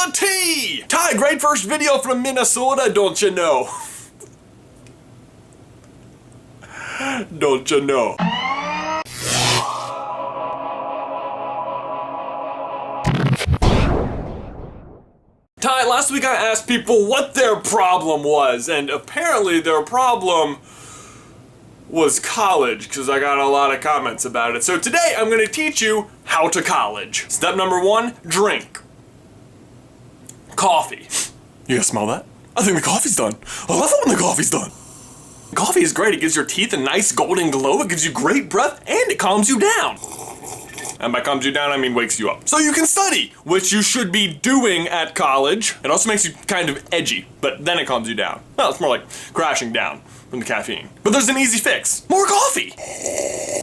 the T! Ty, great first video from Minnesota, don't you know? Don't you know? Ty, last week I asked people what their problem was, and apparently their problem was college, because I got a lot of comments about it. So today I'm going to teach you how to college. Step number 1, drink coffee. You guys smell that? I think the coffee's done. I love it when the coffee's done. Coffee is great. It gives your teeth a nice golden glow, it gives you great breath, and it calms you down. And by calms you down, I mean wakes you up. So you can study, which you should be doing at college. It also makes you kind of edgy, but then it calms you down. Well, it's more like crashing down from the caffeine. But there's an easy fix. More coffee!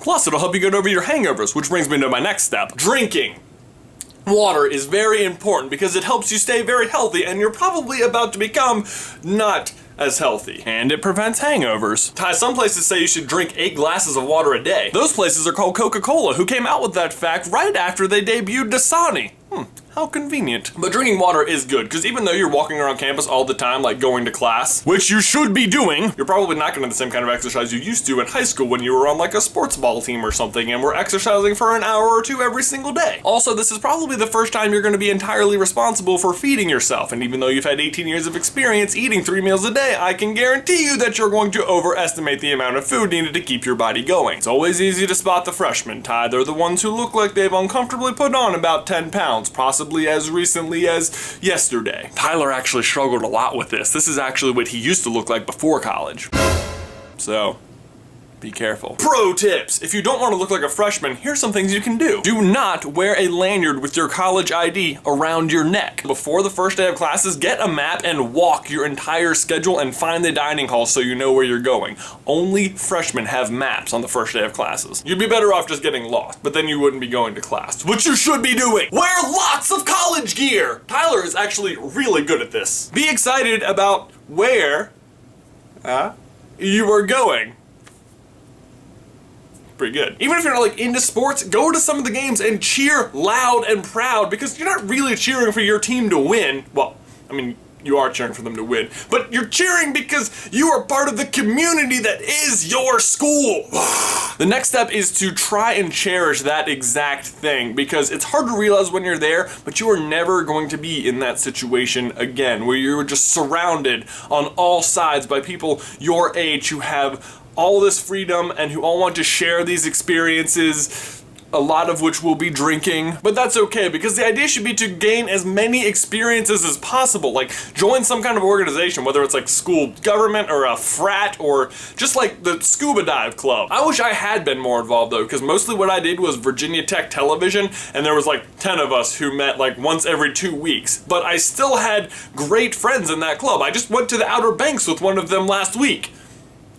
Plus, it'll help you get over your hangovers, which brings me to my next step. Drinking water is very important because it helps you stay very healthy, and you're probably about to become not as healthy. And it prevents hangovers. Ty, some places say you should drink 8 glasses of water a day. Those places are called Coca-Cola, who came out with that fact right after they debuted Dasani. How convenient. But drinking water is good, because even though you're walking around campus all the time, like going to class, which you should be doing, you're probably not going to do the same kind of exercise you used to in high school when you were on like a sports ball team or something and were exercising for an hour or 2 every single day. Also, this is probably the first time you're going to be entirely responsible for feeding yourself, and even though you've had 18 years of experience eating 3 meals a day, I can guarantee you that you're going to overestimate the amount of food needed to keep your body going. It's always easy to spot the freshmen, Ty. They're the ones who look like they've uncomfortably put on about 10 pounds, possibly as recently as yesterday. Tyler actually struggled a lot with this. This is actually what he used to look like before college. So, be careful. Pro tips! If you don't want to look like a freshman, here's some things you can do. Do not wear a lanyard with your college ID around your neck. Before the first day of classes, get a map and walk your entire schedule and find the dining hall so you know where you're going. Only freshmen have maps on the first day of classes. You'd be better off just getting lost, but then you wouldn't be going to class, which you should be doing. Wear lots of college gear! Tyler is actually really good at this. Be excited about where you are going. Pretty good. Even if you're not like into sports, go to some of the games and cheer loud and proud, because you're not really cheering for your team to win. Well, I mean, you are cheering for them to win, but you're cheering because you are part of the community that is your school. The next step is to try and cherish that exact thing, because it's hard to realize when you're there, but you are never going to be in that situation again, where you're just surrounded on all sides by people your age who have all this freedom and who all want to share these experiences, a lot of which will be drinking. But that's okay, because the idea should be to gain as many experiences as possible. Like, join some kind of organization, whether it's like school government or a frat or just like the scuba dive club. I wish I had been more involved though, because mostly what I did was Virginia Tech television, and there was like 10 of us who met like once every 2 weeks. But I still had great friends in that club. I just went to the Outer Banks with one of them last week,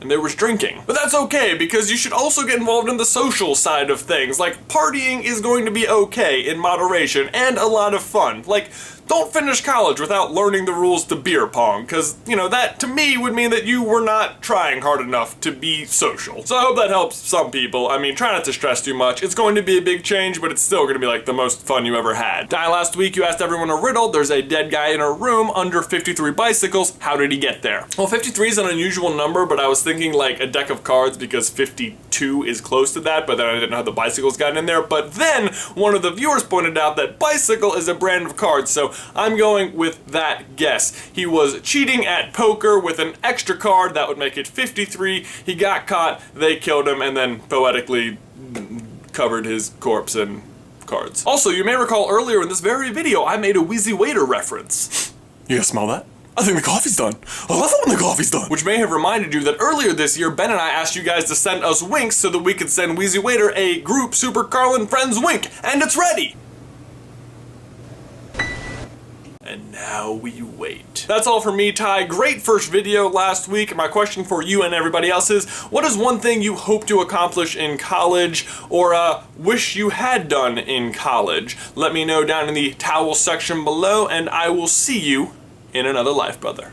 and there was drinking. But that's okay, because you should also get involved in the social side of things. Like, partying is going to be okay in moderation and a lot of fun. Like, don't finish college without learning the rules to beer pong, because, you know, that to me would mean that you were not trying hard enough to be social. So I hope that helps some people. I mean, try not to stress too much. It's going to be a big change, but it's still going to be like the most fun you ever had. Last week you asked everyone a riddle. There's a dead guy in a room under 53 bicycles. How did he get there? Well, 53 is an unusual number, but I was thinking like a deck of cards because 52 is close to that, but then I didn't know how the bicycles got in there. But then one of the viewers pointed out that bicycle is a brand of cards, so I'm going with that guess. He was cheating at poker with an extra card that would make it 53. He got caught, they killed him, and then poetically covered his corpse in cards. Also, you may recall earlier in this very video, I made a Wheezy Waiter reference. You guys smell that? I think the coffee's done. I love it when the coffee's done. Which may have reminded you that earlier this year, Ben and I asked you guys to send us winks so that we could send Wheezy Waiter a group Super Carlin Friends wink, and it's ready! And now we wait. That's all for me, Ty. Great first video last week. My question for you and everybody else is, what is one thing you hope to accomplish in college, or wish you had done in college? Let me know down in the towel section below, and I will see you in another life, brother.